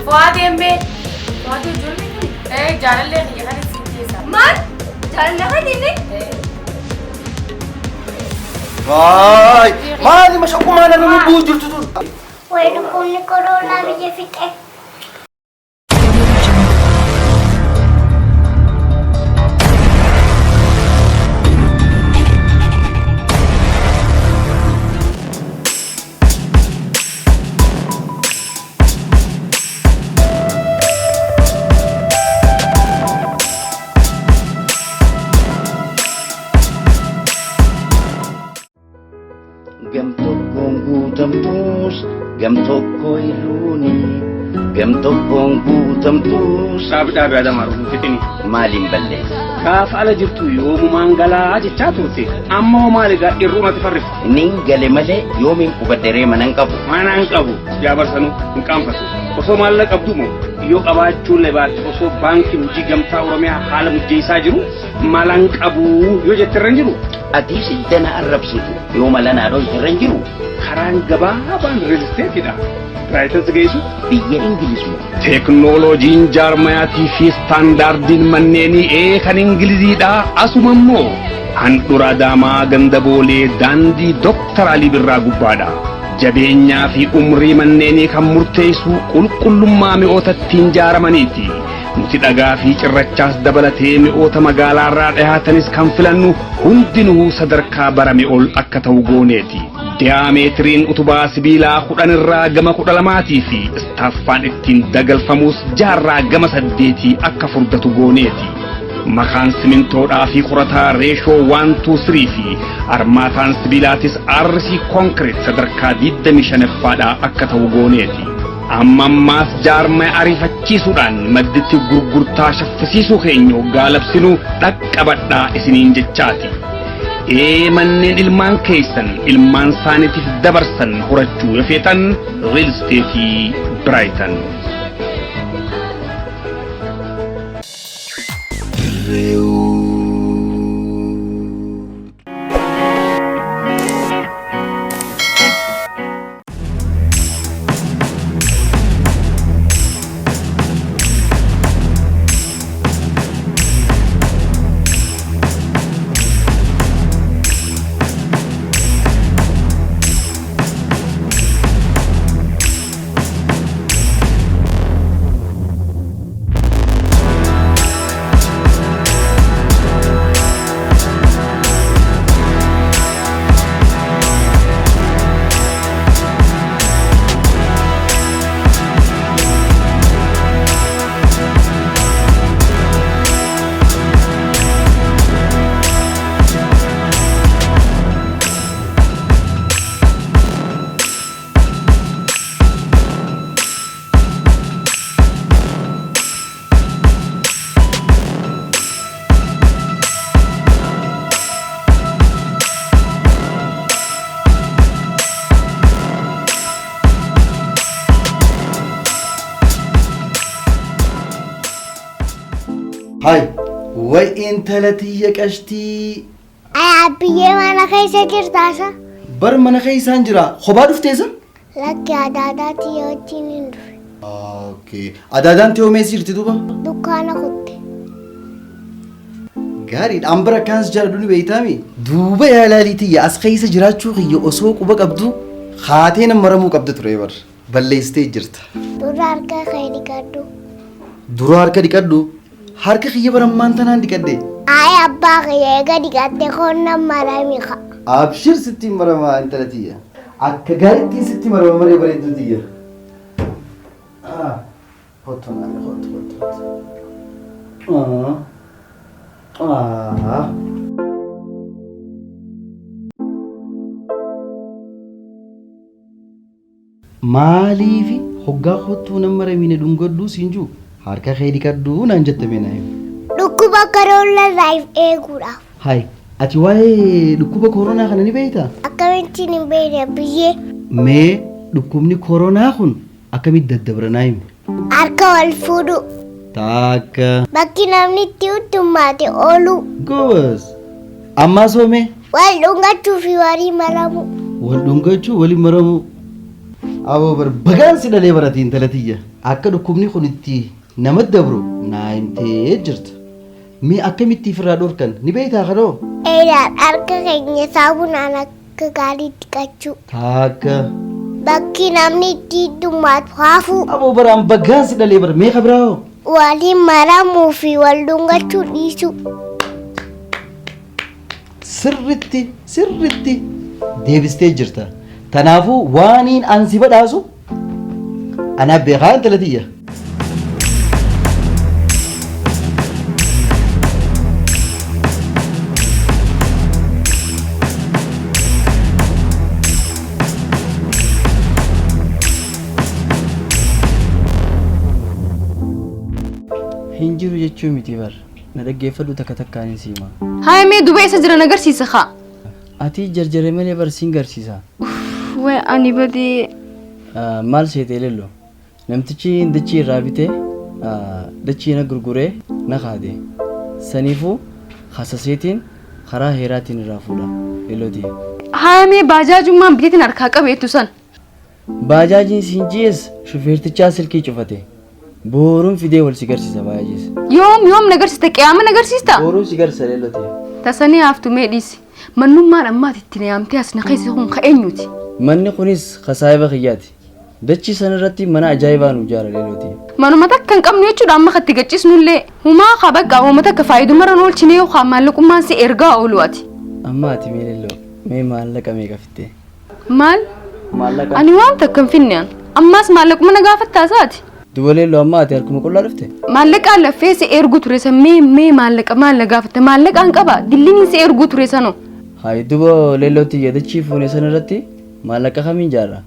فؤاد يمبي فؤاد جولي ايه جارل لي هي هذه سيتي مان جارل هذه لي واي مالي مش اكو ما انا نبوج جلتو وين كوني كورونا بيجي فيك Gamtok koi runi, gamtok kongbu tamtus. Sabi ada maru fitini. Malim balle. Kaf ala jirtu yomu mangala aja catuti. Amma maliga irruma tifarrif. Ningale male yomin kubadere manankabu. Manankabu. Jabar sanu nkampatu. Oso malla kabdumo. Yo qabachu lebat oso banki muji gamta oromia hala mujjisa jiru. Malankabu yo jetranjiru. Ati siddana arabsitu. Yo malana do jetranjiru. Karaan gabaabaan real estate Raayitans geessu biyya Ingilizu. Teknooloojiin jaarmayaatii fi istaandaardiin manneenii kan Ingiliziidha. Asuma immoo handhuura Adaamaa ganda boolee daandii Dooktar Alii Birraa gubbaadha. Jabeenyaa fi umrii manneenii kan murteessu qulqullummaa mi'ootattiin ijaaramaniiti. Nuti dhagaa fi cirrachaas dabalatee mi'oota magaalaarraa dhiyaatanis kan filannu hundinuu sadarkaa barame ol akka ta'u gooneeti. Diaameetiriin utubaa sibiilaa 10 irraa gama 12 fi istaaffaan ittiin dagalfamus 6 irraa gama 8 akka furdatu gooneeti. Makaan simintoodhaa fi qorataa reeshoo 1-2-3 fi armaataan sibiilaatis RC concrete sadarkaa 25ffaadhaa akka ta'u gooneeti. Ammaas jaarmee ariifachiisuudhaan madditti gurgurtaa shaffisiisuu keenya gaalabsinu dhaqqabadhaa isiniin jechaati. Manneen ilmaan keessan ilmaan isaaniitiif dabarsan horachuu yoo feetan real estate Brighton. هاي وين تلتي يكشتي أبيه ما نخيس كرتاسا بر ما نخيس هنجرا خبار فتيزا لك عداداتي يوتين اوكي عدادان تيو ميسير تدوبا دكانا خدت غاري امبرا كانس جردوني بيتامي دوبا يا لاليتي اس خيس جراچو خيو اسو قبا قبدو خاتين مرمو قبد تريبر بليستي جرت دوراركا خيدي كدو دوراركا ديكدو harka khiyya barammaan tanaan diqadde ay abbaa khiyya diqadde khonna maramiqa abshir sitti marama intalatiya akka gaaritti sitti marama mare bareedutiya hotona hot maaliifi hoggaa hottuu nama maramine dhungaddu siinjuu harka khaydi kaddu nan jettame naayim dhukkuba korona live eeguudha hay ati waa'ee dhukkuba korona kana ni beeyta akkamitti ni beeyna biyye mee dhukkubni korona kun akkamitti daddabra naayim harka wal fuudhu taakka bakki namni itti uttummaate oolu gobas ammaa soome wal dhungachuu fi walii maramu wal dhungachuu walii maramu aboo bar bagaan si dhalee baratiin talatiyya akka dhukkubni kun itti nama dabru naa himtee jirta. Mee akkamitti firraa dhorkan ni beektaa kanoo? Eedhaan harka keenya saabunaan akka gaariitti qachuu. Akka. Bakki namni itti dhummaatu haafuu. Aboo baraan baggaan si dhalee bara meeqa biraa hoo? Waliin maramuu fi wal dhungachuu dhiisu. Sirritti deebistee jirta. Tanaafuu waaniin ansi badhaasu anaaf beekaa intalatiyya. Hinjiru jechuun miti bar na dhaggeeffadhu takka takkaan siima. Haa mee duba isa jiran agarsiisa haa. Ati jarjare malee bar siin garsiisa. Wee ani badii. Maal seetee lello namtichi dachii irraa bitee dachii na gurguree na kaade saniifuu hasaseetiin karaa heeraatiin irraa fuudha lellooti. Haa mee baajaajummaan biteetiin harkaa qabeettu san. Baajaajiin siin ji'ees shufeertichaa silkii cufate. Boruun fidee wal si garsiisa baay'ees. Yoom nagarsiista qiyaama nagarsiista? Boruun si garsiisa lellooti. Tasanii haaftu mee dhiisi. Mannummaan ammaati itti naamtee as na keessa kun ka'eenyuti. Manni kunis kasaayiba kiyyaati. Dachii sanarratti mana ajaa'ibaa nu ijaara lellooti. Manuma takka hin qabnu jechuudha amma katti gacchisnullee. Humaa haa bakka uumama takka faayidumara oolchinee yookaan maallaqummaan si ergaa oolu ati. Amma ati mee lelloo mee maallaqa meeqa fittee? Maal? Maallaqa. Ani waan takka hin finneen. Ammaas maallaquma na gaafattaa isaati. Dubalello amma ati harkuma qullaa dhufte? Maallaqaan laffee si ergu ture san mee maallaqa gaafatte maallaqaan qaba dillini si ergu ture sano. Hayi duba lellooti dachii fuune sanarratti maallaqa kamiin jaarra?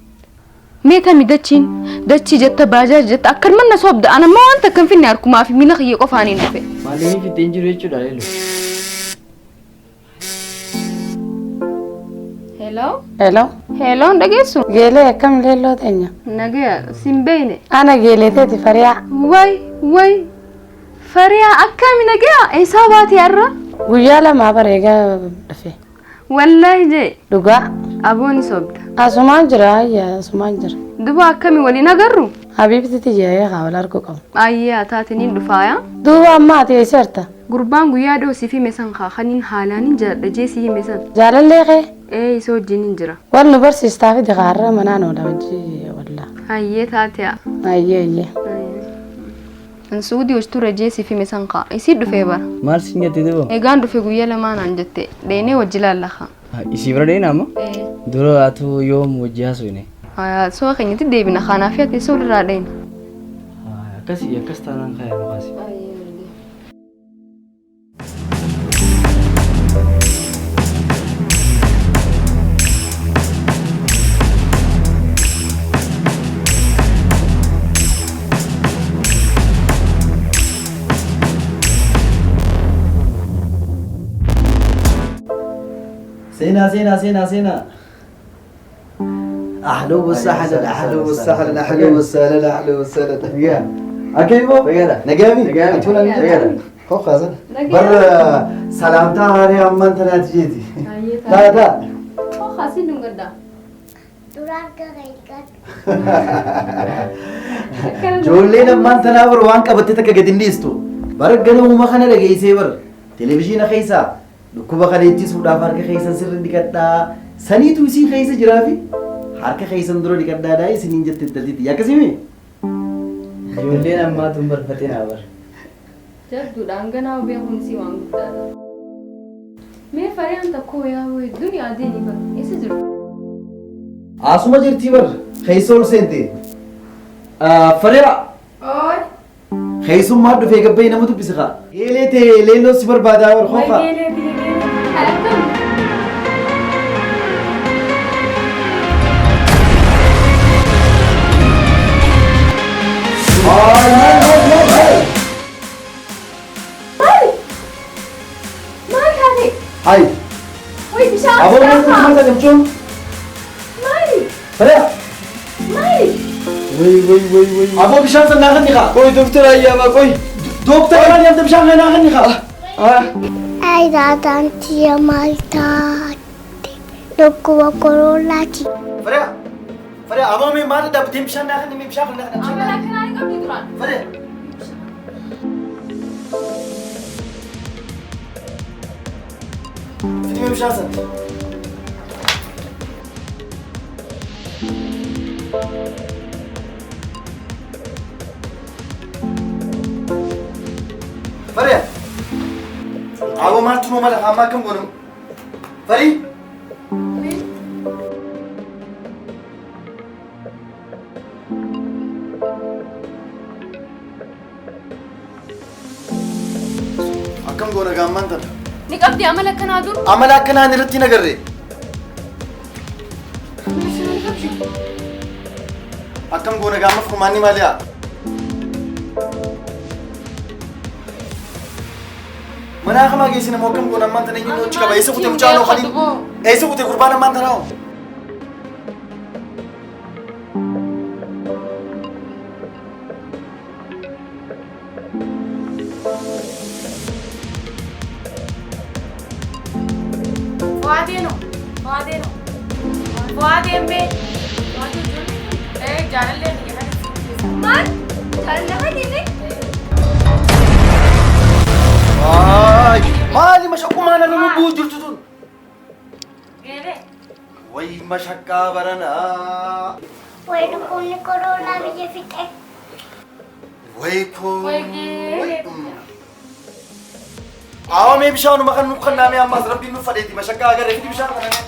Mee tami dachii jetta baajaaj jetta akkanumaan na soobda ana amma waan takka hin finne harkumaa fi miila kiyya qofaaniin dhufe. Maaliif fixeen jiru jechuudha lello? Hello dhageessu? Geelee akkam leelloo teenya? Nagaya simbeene. Ana geeleeteeti fariyaa. Way fariyaa akkami nagaya eessaa baate har'a? Guyyaa lamaa bareegaa dhufe. Wallaahi jee. Dhugaa. Abooni soobda. Asumaan jira ayyaa asumaan jira. Duba akkami waliin agarru? Habiibti jedhee haa wal arguu qabu. Ayyaa taatiniin dhufaaya. Duuba amma ati eessarta? Gurbaan guyyaa dhoosii fi meesan kaakaniin haalaanin jaalladha jeesii himesan. Jaalallee kee? Isa wajjiniin jira. Wal nu barsiistaa fi dikaarra manaan oola wajji wallaa. Hayyee taatea. Hayyee. Ansuudii hojtuu jeesii fi meesan kaa isii dhufee bara. Maal siin jette duba? Egaan dhufe guyyaa lamaan jette dheenee wajji lallaqa. Isii bira dheena amma? Dura atu yoom wajji haasofne? Soo keenyatti deebina kanaaf ati isa walirraa dheena. Akkasii akkas taanaan kaayaa maqaasi. سينا أهلا وسهلا أهلا وسهلا أهلا وسهلا أهلا وسهلا يا أكيمو نجامي أتونا نجامي هو خازن بر سلامتا هاري أمان تناتجيتي تا هو خاسين نقدا Duraan gagaykan. جولين أمان تناور وان كبتتك قدنديستو برجنا وما خنا لقي سيبر تلفزيون خيسا Dhukkuba kana itti suudhaaf harka keessan sirri dhiqadhaa saniitu isii keessa jiraafi harka keessan dura dhiqadhaadhaa isiniin jette intaltitti akkasimi. Ijoolleen ammaa tun barfatee naa bar. Jadduudhaan ganaa beekuun isii waan guddaadha. Mee fariyaan tokko yaa wayi duniyaa deeni bar eessa jiru? Asuma jirtii bar keessa ol seente. Fariyaa. Ooy. Keessummaa dhufee gabbee nama dubbisi kaa. Eelee ta'e leelloo si barbaadaa bar qofa. Hai. Woi bisa. Abang mau ke mana kencung? Mari. Fariya. Mari. Woi. Abang bisa tenangkan nih kak. Koi dokter ayah apa koi? Dokter kan yang bisa tenangkan nih kak. Ay daadaan tiya maal taate dhukkuba koroolaati. Fariya. فري عظامي ما تدب تمشي أنا خلني ممشي خلني أنا لكن أنا قبل دران فري فيني ممشي أصلا فري عظام ما تنو ماذا ما كم قولهم فري أكم قولنا قامان تنا نقبضي عملك كنا دور عملك كنا نرتي نقرر أكم قولنا قامان فرماني ماليا mana kama gisi na mokam guna man tane nyino chika ba isa kute mchano khali isa kute qurbana man tarao Fuadembe jalan le man jalan le ni ay mali mashakku mana no bujul tutun gele wai mashakka barana Wai dukuni corona bije fite. wai ko awa me bishanu makan nu khanna me amma rabbi nu fadeti mashakka agar rekti bishanu kana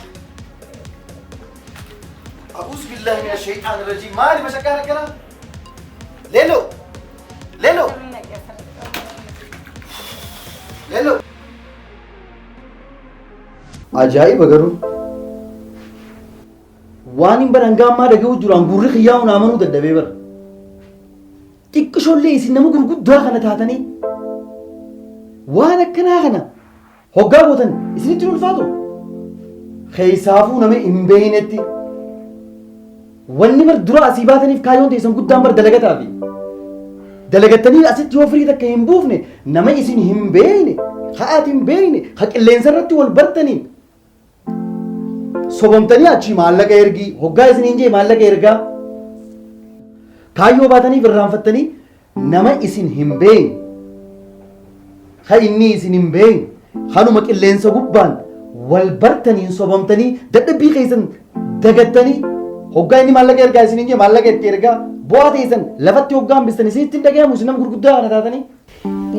a'udhu billahi minash shaitanir rajim mali mashakka nakara lelo lelo lelo ajaiba garu waan hin baranga amma dhagee jiran gurri khiyyaa'u naamanu dadhabee bara xiqqishollee isin nama gurguddaa kana taatanii waan akkanaa kana hoggaa gootan isinitti ulfaatu keessaafuu nama hin beeynetti wanni bar dura asii baataniif kaayyoon teessan guddaan bar dalagataafi dalagattanii asitti yoo firii takka hin buufne nama isin hin beeyne ha'aati hin beeyne ha qilleensa irratti wal bartaniin sobomtanii achii maallaqa ergii hoggaa isin hin jee maallaqa ergaa kaayyoo baataniif irraanfattanii nama isin hin beeyne ha inni isin hin beeyne hanuma qilleensa gubbaan wal bartaniin sobomtanii dadhabbii keessan dagattanii hoggaa inni maallaqa ergaa isin hin jee maallaqa itti ergaa bu'aa teessan lafatti hoggaan bistanii isinitti hin dhagayamu isin nama gurguddaa kana taatanii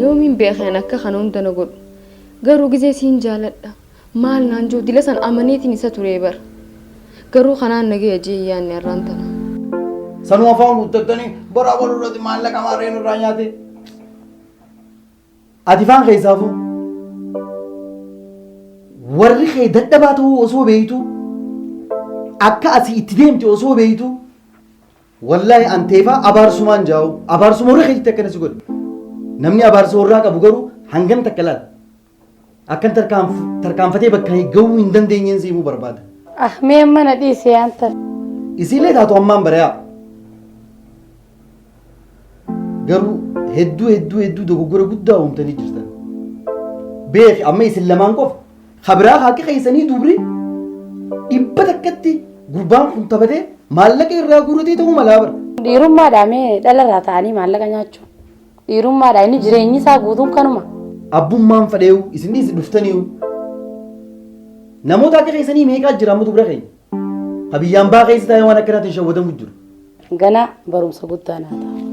yoomiin beekan akka kana hunda na godhu garuu gizee siin jaaladha maal naan joo dila san amaniitiin isa turee bar garuu kanaan nagee jee yaanne irraan tana sanuu afaan guuttattanii baraabara irratti maallaqa maarreen irraa nyaate ati faan keessaafu warri kee dadhabaa ta'uu osoo beeytu akka asii itti deemte osoo beeytu wallahi anteefaa abaarsumaan jaa'u abaarsuma warra keetitti akkanas godhe namni abaarsa warraa qabu garuu hangam takka laata akkan tarkaanfatee bakka gahuu hin dandeenyeen siimuu barbaada. Mee mana dhiisee anta. Isiilee taatu ammaan barayaa garuu hedduu dogoggora guddaa uumtanii jirtan beeki amma isin lamaan qofa habiraa haaqi keessanii dubri dhibba takkatti gurbaan kun taphatee maallaqa irraa guurratee ta'uu malaa bara. Dhiirummaadhaa mee dhalarraa ta'anii maallaqa nyaachuu. Dhiirummaadhaa inni jireenyi isaa guutuun kanuma. Abbummaan fadheewu isinni isin dhuftaniiwu. Namoota akka keessanii meeqaa jira amma dubra keenya. Habiyyaan baa keessa taa'ee waan akkanaatiin shawwatamu jiru. Ganaa barumsa guddaa naa ta'a.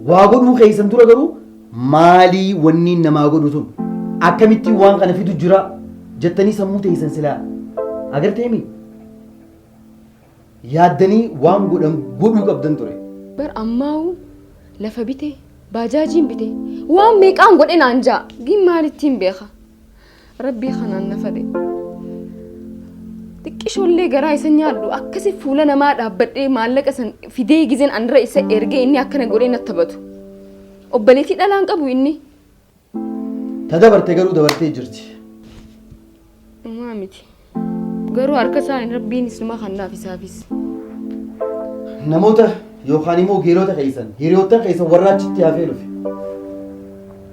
Waa godhuu keessan dura garuu maalii wanni namaa godhu tun akkamittiin waan kana fidu jira jettanii sammuu teessan silaa agarteemi. Yaaddanii waan godhuu qabdan ture. bar ammaa'u lafa bite baajaajiin bite waan meeqaan godhe naan jaa gin maalittiin beeka rabbii kanaan na fade xiqqishoollee garaa isa nyaadhu akkasi fuula namaa dhaabbadhee maallaqa san fidee gizeen andira isa ergee inni akkana godhee natti taphatu obboleetii dhalaan qabu inni ta dabarte garuu dabartee jirti maa miti garuu harka isaan rabbiin isuma kannaaf isaafis namoota yookaan immoo geerota keessan hiriyoottan keessan warra achitti hafee dhufe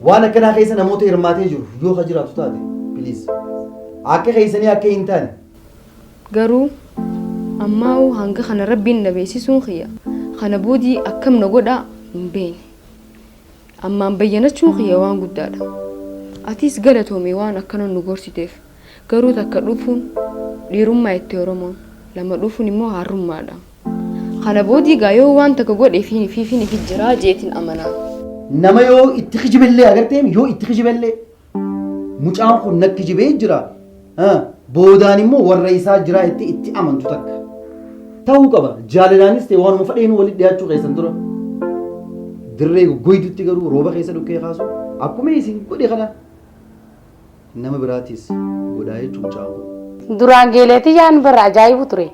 waan akkanaa keessa namoota hirmaatee jiru yoo ka jiraatu taate biliis akka keessanii akka hin taane garuu ammaa hanga kana rabbiin na beeksisuun khiyya kana boodii akkam na godha hin beekne ammaan bayyanachuun khiyya waan guddaadha atis galatoomee waan akkana nu gorsiteef garuu takka dhufuun dhiirummaa itti oromoon lama dhufuun immoo harrummaadha kana boodii gaayoo waan takka godhee fiini fi jiraa jeetiin amanaa nama yoo itti kijiballee agartee yoo itti kijiballee mucaan kun nakki jibee jira boodaan immoo warra isaa jira itti amantu takka ta'uu qaba jaalalaanis ta'e waanuma fadheen walitti dhiyaachuu keessan dura dirree goydutti garuu rooba keessa dhukkee kaasu akkuma isin godhe kana nama biraatis godhaa jechuun mucaan kun duraan geeleetii yaan birraa ajaa'ibu ture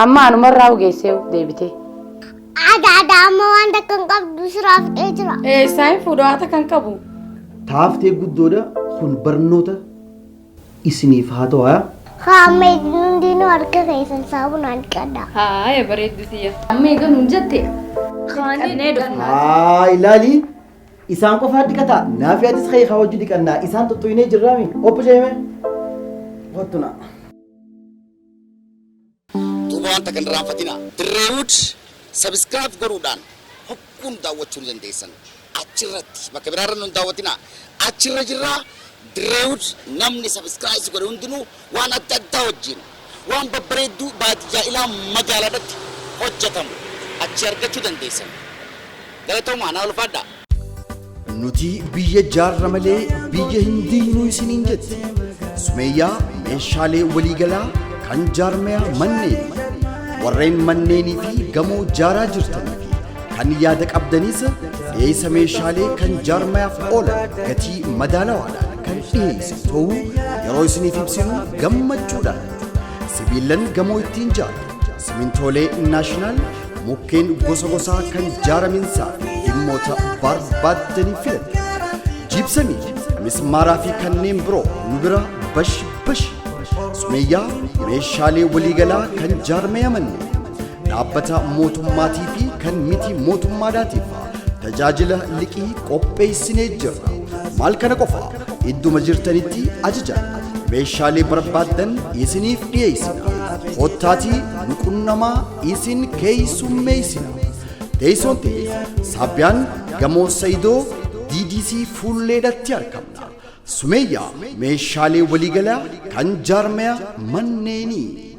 amma anumarraa geessee deebitee Ada amma waan takka hin qabdu siraaf dhee jira. Isaan fuudhaata kan qabu. Taaftee guddoodha kun barnoota isiniif haa ta'u haa. Amma hundinuu harka keessan saabunaan dhiqadha. Haaya bareeddu tiyya. Amma eegan hin jette. Kaanee dhufu. Haa ilaali isaan qofaa dhiqata naafi atis ka'ee haa hojii dhiqannaa isaan tuttuinee jirraami obbo Jeeme. Wattuna. Duuba wanta kan raanfatina Direwood subscribe godhuudhaan hokkuun daawwachuu dandeessan achirratti bakka biraarra nun daawwatina achirra jirra Direwood namni subscribe godhu hundinuu waan adda addaa wajjin waan babbareedduu baadiyyaa ilaa magaalaatti hojjetamu achi argachuu dandeessan galatoomaa naa ulfaadha. Nuti biyya jaarra malee biyya hin diinuu isiniin jette Sumeeyyaa meeshaalee waliigalaa kan jaarmaya manneen warreen manneenii fi gamoo jaaraa jirtanii fi kan yaada qabdanis dhiyeessa meeshaalee kan jaarmayaaf oolan gatii madaalawaadhaan kan dhiyeessu ta'uu yeroo isiniif ibsinu gammachuudhaan sibiilan gamoo ittiin jaaru simintoolee naashinaal mukkeen gosa gosaa kan jaaraminsaa dhimmoota barbaaddanii filadha jibsamii mismaaraa fi kanneen biroo nu bira bash Sumeeyyaa meeshaalee waliigalaa kan jaarmaya manneen dhaabbata mootummaatii fi kan miti mootummaadhaatiif tajaajila liqii qopheessinee jirra. Maal kana qofa idduma jirtanitti ajajaa meeshaalee barbaaddan isiniif dhiyeessina. Kottaatii nuqunnamaa isin keessummeessina. Teessoon Saabbiyaan gamoo Sayidoo DDC fuulleedhatti argamna. Sumeeyyaa meeshaalee waliigalaa kan jaarmaya manneenii.